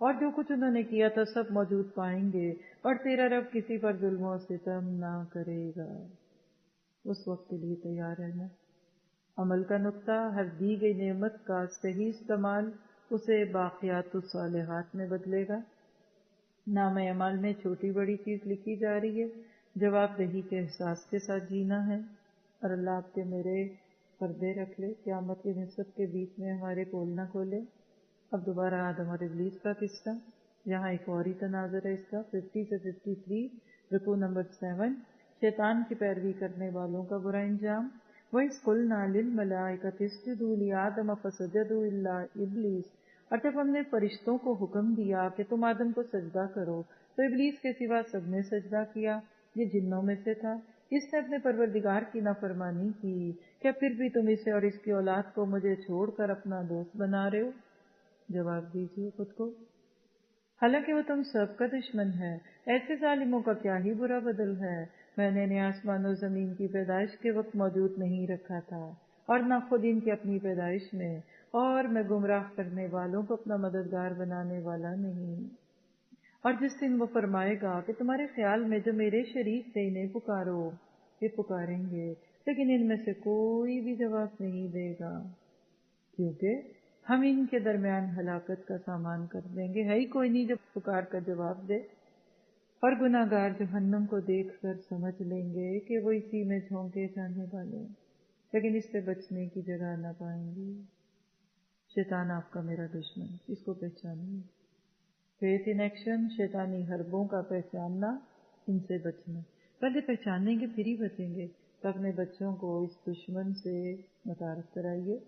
اور جو کچھ انہوں نے کیا تھا سب موجود پائیں گے، اور تیرا رب کسی پر ظلم و ستم نہ کرے گا۔ اس وقت کے لیے تیار رہنا۔ عمل کا نقطہ، ہر دی گئی نعمت کا صحیح استعمال اسے باقیات الصالحات میں بدلے گا۔ نام اعمال میں چھوٹی بڑی چیز لکھی جا رہی ہے، جواب دہی کے احساس کے ساتھ جینا ہے، اور اللہ آپ کے میرے پردے رکھ لے، قیامت کے دن سب کے بیچ میں ہمارے پول نہ کھولے۔ اب دوبارہ آدم اور ابلیس کا قصہ، یہاں ایک اور ہی تناظر ہے اس کا، 50 سے 53، رکوع نمبر 7، شیطان کی پیروی کرنے والوں کا برا انجام۔ وَإِذْ قُلْنَا لِلْمَلَائِكَةِ اسْجُدُوا لِآدَمَ فَسَجَدُوا إِلَّا إِبْلِيسَ، اور جب ہم نے فرشتوں کو حکم دیا کہ تم آدم کو سجدہ کرو تو ابلیس کے سوا سب نے سجدہ کیا، یہ جنوں میں سے تھا، اس نے اپنے پروردگار کی نافرمانی کی، کیا پھر بھی تم اسے اور اس کی اولاد کو مجھے چھوڑ کر اپنا دوست بنا رہے ہو؟ جواب دیجیے خود کو، حالانکہ وہ تم سب کا دشمن ہے۔ ایسے ظالموں کا کیا ہی برا بدل ہے۔ میں نے انہیں آسمان و زمین کی پیدائش کے وقت موجود نہیں رکھا تھا، اور نہ خود ان کی اپنی پیدائش میں، اور میں گمراہ کرنے والوں کو اپنا مددگار بنانے والا نہیں۔ اور جس دن وہ فرمائے گا کہ تمہارے خیال میں جو میرے شریک تھے انہیں پکارو، یہ پکاریں گے، لیکن ان میں سے کوئی بھی جواب نہیں دے گا، کیونکہ ہم ان کے درمیان ہلاکت کا سامان کر دیں گے، ہے ہی کوئی نہیں جو پکار کر جواب دے۔ اور گناہ گار جہنم کو دیکھ کر سمجھ لیں گے کہ وہ اسی میں جھونکے جانے والے ہیں، لیکن اس سے بچنے کی جگہ نہ پائیں گے۔ شیطان آپ کا میرا دشمن، اس کو پہچانیے۔ فیتھ ان ایکشن، شیطانی حربوں کا پہچاننا، ان سے بچنا۔ پہلے پہچانیں گے پھر ہی بچیں گے، تو اپنے بچوں کو اس دشمن سے متعارف کرائیے۔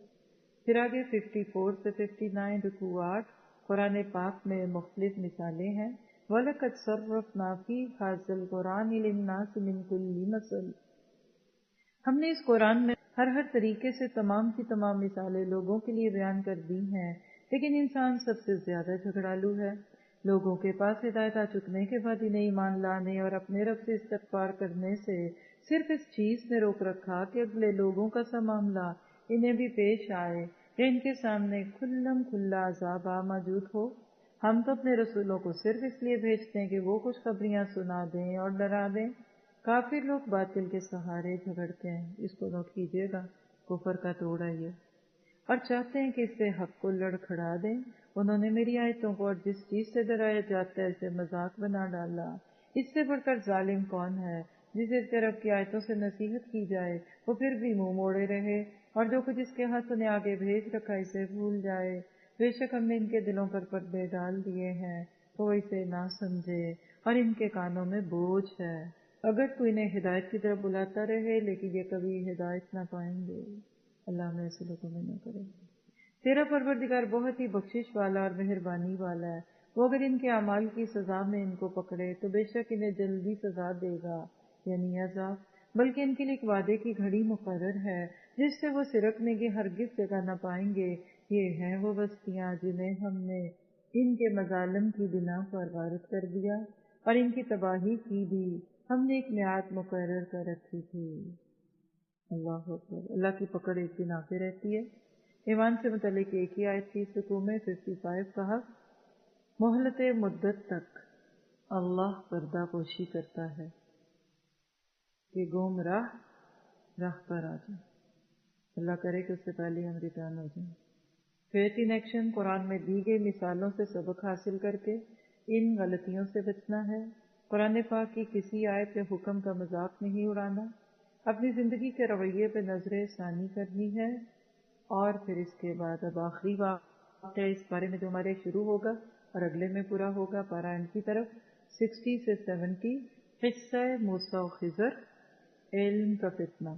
پھر آگے 54 سے 59 رکوعات، قرآن پاک میں مختلف مثالیں ہیں۔ وَلَقَدْ صَرَّفْنَا فِي هَذَا الْقُرْآنِ لِلنَّاسِ مِنْ كُلِّ مَثَلٍ، ہم نے اس قرآن میں ہر طریقے سے تمام کی تمام مثالیں لوگوں کے لیے بیان کر دی ہیں، لیکن انسان سب سے زیادہ جھگڑالو ہے۔ لوگوں کے پاس ہدایت آ چکنے کے بعد انہیں ایمان لانے اور اپنے رب سے استغفار کرنے سے صرف اس چیز نے روک رکھا کہ اگلے لوگوں کا سا معاملہ انہیں بھی پیش آئے یا ان کے سامنے کھلم کھلا عذاب موجود ہو۔ ہم تو اپنے رسولوں کو صرف اس لیے بھیجتے ہیں کہ وہ خوشخبریاں سنا دیں اور ڈرا دیں۔ کافر لوگ باطل کے سہارے جھگڑتے ہیں، اس کو نوٹ کیجیے گا، کفر کا توڑا یہ، اور چاہتے ہیں کہ اس سے حق کو لڑکھڑا دیں۔ انہوں نے میری آیتوں کو اور جس چیز سے ڈرایا جاتا ہے اسے مذاق بنا ڈالا۔ اس سے بڑھ کر ظالم کون ہے جسے اس طرف کی آیتوں سے نصیحت کی جائے وہ پھر بھی منہ موڑے رہے، اور جو کچھ اس کے ہاتھ نے آگے بھیج رکھا اسے بھول جائے۔ بے شک ہم نے ان کے دلوں پر پردے ڈال دیے ہیں تو وہ اسے نہ سمجھے، اور ان کے کانوں میں بوجھ ہے، اگر تو انہیں ہدایت کی طرف بلاتا رہے لیکن یہ کبھی ہدایت نہ پائیں گے۔ اللہ ہمیں ایسے لوگوں میں نہ کرے۔ تیرا پروردگار بہت ہی بخشش والا اور مہربانی والا ہے، وہ اگر ان کے اعمال کی سزا میں ان کو پکڑے تو بے شک انہیں جلدی سزا دے گا، یعنی عذاب، بلکہ ان کے لیے ایک وعدے کی گھڑی مقرر ہے جس سے وہ سرکنے کی ہرگز جگہ نہ پائیں گے۔ یہ ہیں وہ بستیاں جنہیں ہم نے ان کے مظالم کی بنا پر غارت کر دیا اور ان کی تباہی کی بھی ہم نے ایک میعاد مقرر کر رکھی تھی۔ اللہ اکبر۔ اللہ کی پکڑ ایک دن آتے رہتی ہے۔ ایمان سے متعلق ایک ہی آیت 30 رکوع میں 55 کہا، مہلت مدت تک اللہ پردہ پوشی کرتا ہے کہ گمراہ راہ پر آ جائیں، اللہ کرے کہ اس سے پہلے ہم ریٹرن ہو جائیں۔ فیتھ ان ایکشن، قرآن میں دی گئی مثالوں سے سبق حاصل کر کے ان غلطیوں سے بچنا ہے۔ قرآن پاک کی کسی آیت یا حکم کا مذاق نہیں اڑانا، اپنی زندگی کے رویے پہ نظر ثانی کرنی ہے۔ اور پھر اس کے بعد اب آخری واقعہ اس بارے میں جو ہمارے شروع ہوگا اور اگلے میں پورا ہوگا، پارہ کی طرف 60 سے 70، قصہ موسیٰ و خضر، علم کا فتنہ۔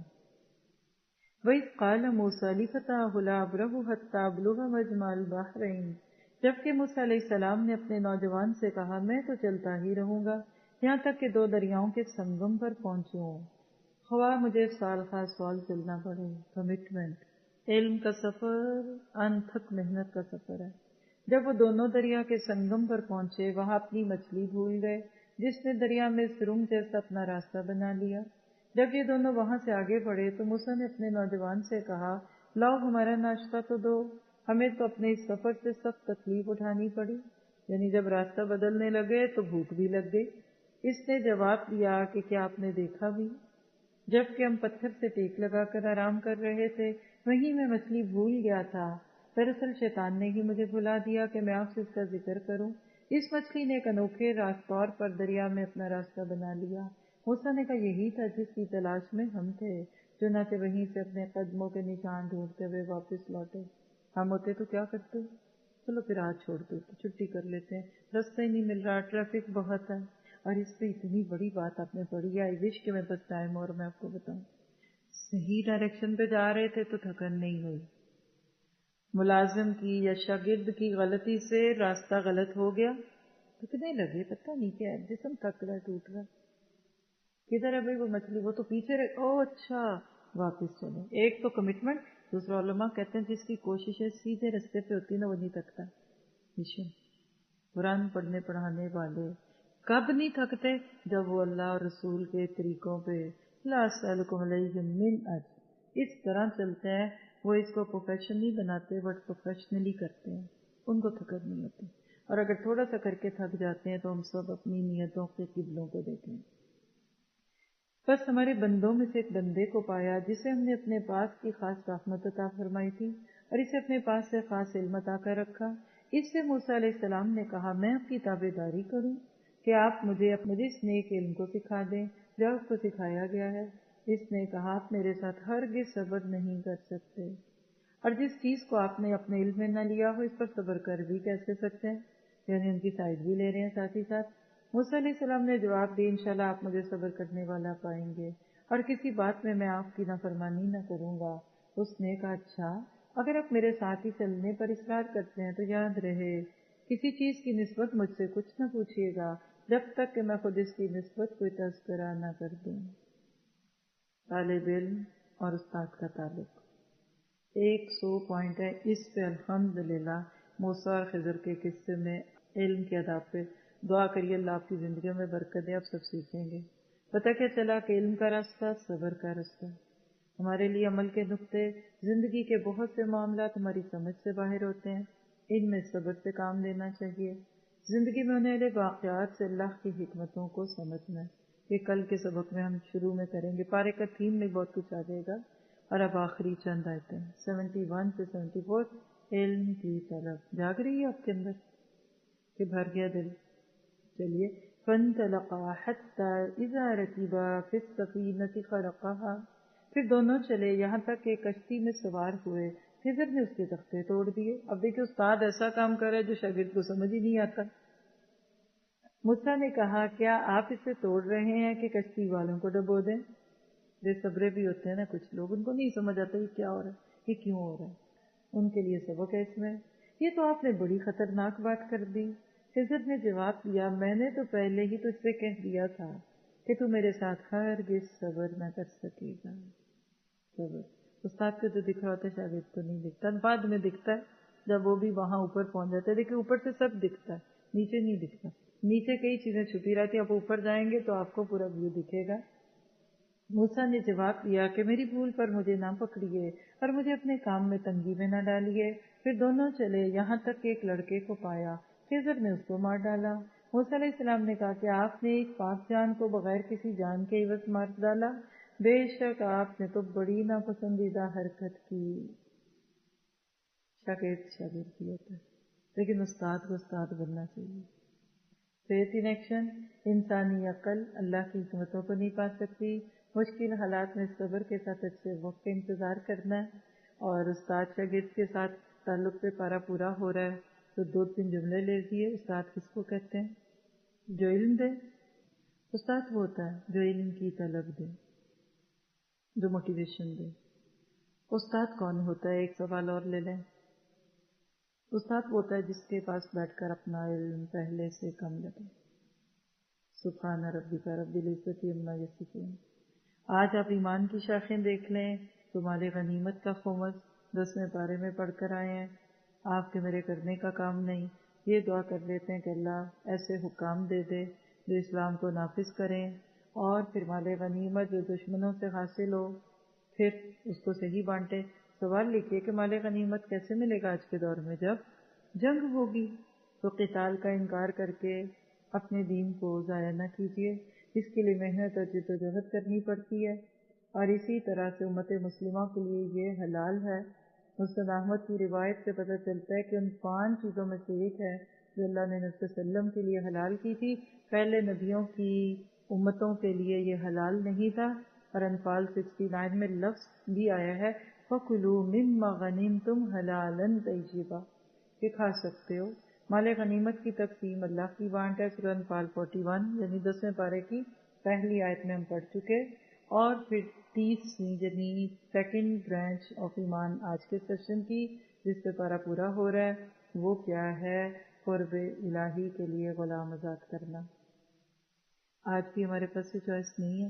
وَإِذْ قَالَ مُوسَىٰ لِفَتَاهُ لَا أَبْرَحُ حَتَّىٰ أَبْلُغَ مَجْمَعَ الْبَحْرَيْنِ، جبکہ موسیٰ علیہ السلام نے اپنے نوجوان سے کہا میں تو چلتا ہی رہوں گا یہاں تک کہ 2 دریاؤں کے سنگم پر پہنچوں، خواہ مجھے سال خواہ سال چلنا پڑے۔ کمٹمنٹ، علم کا سفر انتھک محنت کا سفر ہے۔ جب وہ دونوں دریا کے سنگم پر پہنچے وہاں اپنی مچھلی بھول گئے جس نے دریا میں سرنگ جیسا اپنا راستہ بنا لیا۔ جب یہ دونوں وہاں سے آگے بڑھے تو موسیٰ نے اپنے نوجوان سے کہا لاؤ ہمارا ناشتہ تو دو، ہمیں تو اپنے اس سفر سے سخت تکلیف اٹھانی پڑی، یعنی جب راستہ بدلنے لگے تو بھوک بھی لگ گئی۔ اس نے جواب دیا کہ کیا آپ نے دیکھا بھی، جبکہ ہم پتھر سے ٹیک لگا کر آرام کر رہے تھے وہیں میں مچھلی بھول گیا تھا، دراصل شیطان نے ہی مجھے بھلا دیا کہ میں آپ سے اس کا ذکر کروں۔ اس مچھلی نے ایک انوکھے طور پر دریا میں اپنا راستہ بنا لیا۔ موسیٰ نے کہا یہی تھا جس کی تلاش میں ہم تھے، چنانچہ وہیں سے اپنے قدموں کے نشان ڈھونڈتے ہوئے واپس لوٹے۔ ہم ہوتے تو کیا کرتے؟ چلو پھر آج چھوڑ دیتے، چھٹی کر لیتے ہیں، راستہ ہی نہیں مل رہا، ٹریفک بہت ہے۔ اور اس پہ اتنی بڑی بات آپ نے پڑھی ہے، آئی وش کہ میں بس ٹائم اور میں آپ کو بتاؤں، صحیح ڈائریکشن پہ جا رہے تھے تو تھکن نہیں ہوئی، ملازم کی یا شاگرد کی غلطی سے راستہ غلط ہو گیا، تھکنے لگے، پتہ نہیں کیا ہے، جسم تھک رہا ہے، ٹوٹ رہا ہے، کدھر ہے بھائی وہ مچھلی، وہ تو پیچھے رہے، او اچھا واپس چلے۔ ایک تو کمٹمنٹ، دوسرا علماء کہتے ہیں جس کی کوششیں سیدھے رستے پہ ہوتی نا وہ نہیں تھکتا۔ مشن قرآن پڑھنے پڑھانے والے کب نہیں تھکتے؟ جب وہ اللہ اور رسول کے طریقوں پہ لا اسألکم علیہ من اجر اس طرح چلتے ہیں، وہ اس کو پروفیشن نہیں بناتے بٹ پروفیشنلی کرتے ہیں، ان کو تھکت نہیں ہوتی۔ اور اگر تھوڑا سا کر کے تھک جاتے ہیں تو ہم سب اپنی نیتوں کے قبلوں کو دیکھیں۔ بس ہمارے بندوں میں سے ایک بندے کو پایا جسے ہم نے اپنے پاس کی خاص رحمت عطا فرمائی تھی اور اسے اپنے پاس سے خاص علم عطا کر رکھا۔ اس سے موسیٰ علیہ السلام نے کہا میں آپ کی تابع داری کروں کہ آپ مجھے اس نیک علم کو سکھا دیں جو آپ کو سکھایا گیا ہے۔ اس نے کہا آپ میرے ساتھ ہرگز صبر نہیں کر سکتے، اور جس چیز کو آپ نے اپنے علم میں نہ لیا ہو اس پر صبر کر بھی کیسے سکتے ہیں، یعنی ان کی سائڈ بھی لے رہے ہیں ساتھ ہی ساتھ۔ موسیٰ علیہ السلام نے جواب دی انشاءاللہ آپ مجھے صبر کرنے والا پائیں گے اور کسی بات میں آپ کی نافرمانی نہ کروں گا۔ اس نے کہا اچھا اگر آپ میرے ساتھ ہی چلنے پر اصرار کرتے ہیں تو یاد رہے کسی چیز کی نسبت مجھ سے کچھ نہ پوچھیے گا جب تک کہ میں خود اس کی نسبت کوئی تذکرہ نہ کر دوں۔ طالب علم اور استاد کا تعلق 100 پوائنٹ ہے اس پہ الحمدللہ۔ موسیٰ اور خضر کے قصے میں علم کے آداب پہ دعا کریے اللہ آپ کی زندگیوں میں برکت دے، آپ سب سیکھیں گے۔ پتہ کیا چلا کہ علم کا راستہ صبر کا راستہ، ہمارے لیے عمل کے نقطے، زندگی کے بہت سے معاملات ہماری سمجھ سے باہر ہوتے ہیں، ان میں صبر سے کام لینا چاہیے۔ زندگی میں ہونے والے واقعات سے اللہ کی حکمتوں کو سمجھنا، یہ کل کے سبق میں ہم شروع میں کریں گے، پارے کا تھیم میں بہت کچھ آ جائے گا۔ اور اب آخری چند آیتیں 71 سے 74، علم کی طلب جاگ رہی ہے آپ کے اندر کہ بھر گیا دل؟ چلیے فَانْطَلَقَا حَتَّى إِذَا رَكِبَا فِي السَّفِينَةِ خَرَقَهَا، پھر دونوں چلے یہاں تک کہ کشتی میں سوار ہوئے، خضر نے اس کے تختے توڑ دیے۔ اب دیکھیں استاد ایسا کام کر رہا ہے جو شاگرد کو سمجھ ہی نہیں آتا، موسیٰ نے کہا کیا آپ اسے توڑ رہے ہیں کہ کشتی والوں کو ڈبو دیں؟ بے صبرے بھی ہوتے ہیں نا کچھ لوگ، ان کو نہیں سمجھ آتا یہ کیا ہو رہا ہے، یہ کیوں ہو رہا ہے، ان کے لیے سبق ہے اس میں۔ یہ تو آپ نے بڑی خطرناک بات کر دی۔ خضر نے جواب دیا میں نے تو پہلے ہی تجھ سے کہہ دیا تھا کہ تو میرے ساتھ ہرگز صبر نہ کر سکے گا۔ صبر استاد کو جو دکھ رہا ہوتا ہے شاگرد کو نہیں دکھتا، بعد میں دکھتا ہے جب وہ بھی وہاں اوپر پہنچ جاتا ہے۔ دیکھیں اوپر سے سب دکھتا ہے، نیچے نہیں دکھتا، نیچے کئی چیزیں چھپی رہتی ہیں، آپ اوپر جائیں گے تو آپ کو پورا ویو دکھے گا۔ موسیٰ نے جواب دیا کہ میری بھول پر مجھے نہ پکڑیے اور مجھے اپنے کام میں تنگی میں نہ ڈالیے۔ پھر دونوں چلے یہاں تک کہ ایک لڑکے کو پایا، خضر نے اس کو مار ڈالا۔ موسیٰ علیہ السلام نے کہا کہ آپ نے ایک پاک جان کو بغیر کسی جان کے عوض مار ڈالا، بے شک آپ نے تو بڑی ناپسندیدہ حرکت کی۔ شاگرد کی ہوتا ہے، لیکن استاد کو استاد بننا چاہیے۔ فیتھ ان ایکشن، انسانی عقل اللہ کی حکمتوں کو نہیں پا سکتی، مشکل حالات میں صبر کے ساتھ اچھے وقت کا انتظار کرنا ہے۔ اور استاد شاگرد کے ساتھ تعلق سے پارا پورا ہو رہا ہے تو 2-3 جملے لے لیے۔ استاد کس کو کہتے ہیں؟ جو علم دے۔ استاد وہ ہوتا ہے جو علم کی طلب دے، جو موٹیویشن دے۔ استاد کون ہوتا ہے؟ ایک سوال اور لے لیں۔ استاد وہ ہوتا ہے جس کے پاس بیٹھ کر اپنا علم پہلے سے کم لگے۔ سبحان ربک رب العزت عما یصفون۔ آج آپ ایمان کی شاخیں دیکھ لیں تو مال غنیمت کا خمس 10ویں پارے میں پڑھ کر آئے ہیں۔ آپ کے میرے کرنے کا کام نہیں، یہ دعا کر لیتے ہیں کہ اللہ ایسے حکام دے دے جو اسلام کو نافذ کریں، اور پھر مال غنیمت جو دشمنوں سے حاصل ہو پھر اس کو صحیح بانٹے۔ سوال لکھیے کہ مال غنیمت کیسے ملے گا آج کے دور میں؟ جب جنگ ہوگی تو قتال کا انکار کر کے اپنے دین کو ضائع نہ کیجیے، اس کے لیے محنت اور جدوجہد کرنی پڑتی ہے۔ اور اسی طرح سے امت مسلمہ کے لیے یہ حلال ہے۔ مسند احمد کی روایت سے پتہ چلتا ہے کہ ان 5 چیزوں میں سے ایک ہے جو اللہ نے نبی صلی اللہ علیہ وسلم کے لیے حلال کی تھی، پہلے نبیوں کی امتوں کے لیے یہ حلال نہیں تھا۔ اور انفال 69 میں لفظ بھی آیا ہے فَكُلُوا مِمَّا غَنِمْتُمْ حَلَالًا طَيِّبًا، کہ کھا سکتے ہو۔ مال غنیمت کی تقسیم اللہ کی بانٹ ہے، سورہ انفال 41 یعنی 10ویں پارے کی پہلی آیت میں ہم پڑھ چکے۔ اور پھر 30ویں یعنی سیکنڈ برانچ آف ایمان آج کے سیشن کی جس سے پارا پورا ہو رہا ہے، وہ کیا ہے؟ قرب الہی کے لیے غلام آزاد کرنا۔ آج بھی ہمارے پاس یہ چوائس نہیں ہے،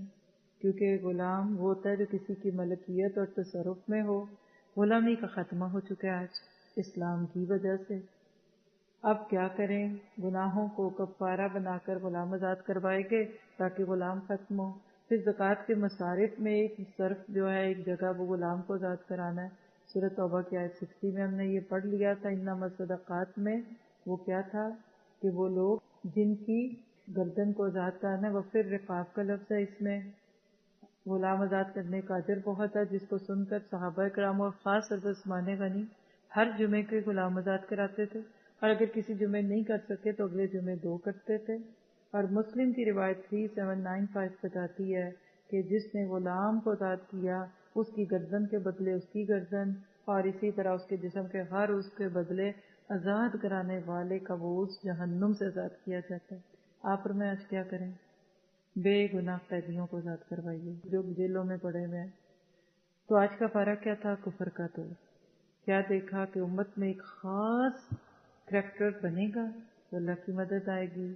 کیونکہ غلام وہ ہوتا ہے جو کسی کی ملکیت اور تصرف میں ہو۔ غلامی کا خاتمہ ہو چکا ہے آج اسلام کی وجہ سے۔ اب کیا کریں؟ گناہوں کو کفارہ بنا کر غلام آزاد کروائے گے تاکہ غلام ختم ہو۔ پھر زکوٰۃ کے مصارف میں ایک صرف جو ہے ایک جگہ وہ غلام کو آزاد کرانا ہے۔ سورۃ توبہ کی آیت 60 میں ہم نے یہ پڑھ لیا تھا، انما الصدقات میں وہ کیا تھا کہ وہ لوگ جن کی گردن کو آزاد کرنا ہے، وفر رقاب کا لفظ ہے اس میں۔ غلام آزاد کرنے کا اجر بہت ہے، جس کو سن کر صحابہ کرام اور خاص حضرت عثمان غنی ہر جمعے کے غلام آزاد کراتے تھے، اور اگر کسی جمعے نہیں کر سکے تو اگلے جمعے 2 کرتے تھے۔ اور مسلم کی روایت 3795 بتاتی ہے کہ جس نے غلام کو آزاد کیا اس کی گردن کے بدلے اس کی گردن، اور اسی طرح اس کے جسم کے ہر اس کے بدلے آزاد کرانے والے کا وہ اس جہنم سے آزاد کیا جاتا ہے۔ آپ اور میں آج کیا کریں؟ بے گناہ قیدیوں کو آزاد کروائیے جو جیلوں میں پڑے ہوئے ہیں۔ تو آج کا پارہ کیا تھا؟ کفر کا توڑ۔ کیا دیکھا کہ امت میں ایک خاص کریکٹر بنے گا تو اللہ کی مدد آئے گی،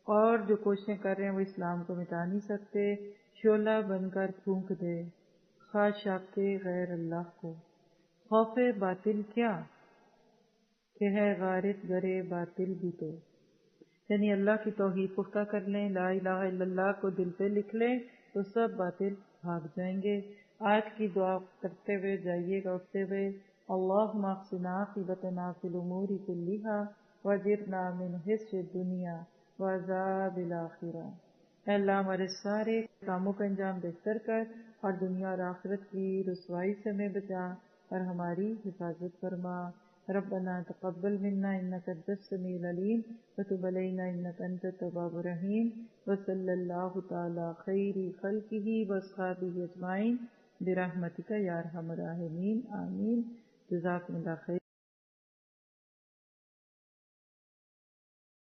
اور جو کوششیں کر رہے ہیں وہ اسلام کو مٹا نہیں سکتے۔ شعلہ بن کر پھونک دے خواہشات کے غیر اللہ کو۔ خوف باطل کیا کہ ہے غارت گرے باطل بھی تو، یعنی اللہ کی توحید پختہ کر لیں، لا الہ الا اللہ کو دل پہ لکھ لیں تو سب باطل بھاگ جائیں گے۔ آج کی دعا کرتے ہوئے جائیے گا اٹھتے ہوئے، اللہم اقسنا عاقبتنا فی الامور کلھا واجرنا من خزي الدنیا وعذاب الآخرہ۔ اے اللہ ہمارے سارے کاموں کا انجام بہتر کر اور دنیا اور آخرت کی رسوائی سے ہمیں بچا اور ہماری حفاظت فرما۔ ربنا تقبل منا انك انت السميع العليم وتب علينا انك انت التواب الرحيم وصلى الله تعالى خير خلقه واصحابه اجمعين برحمتك يا ارحم الراحمين آمين۔ جزاكم الله خير۔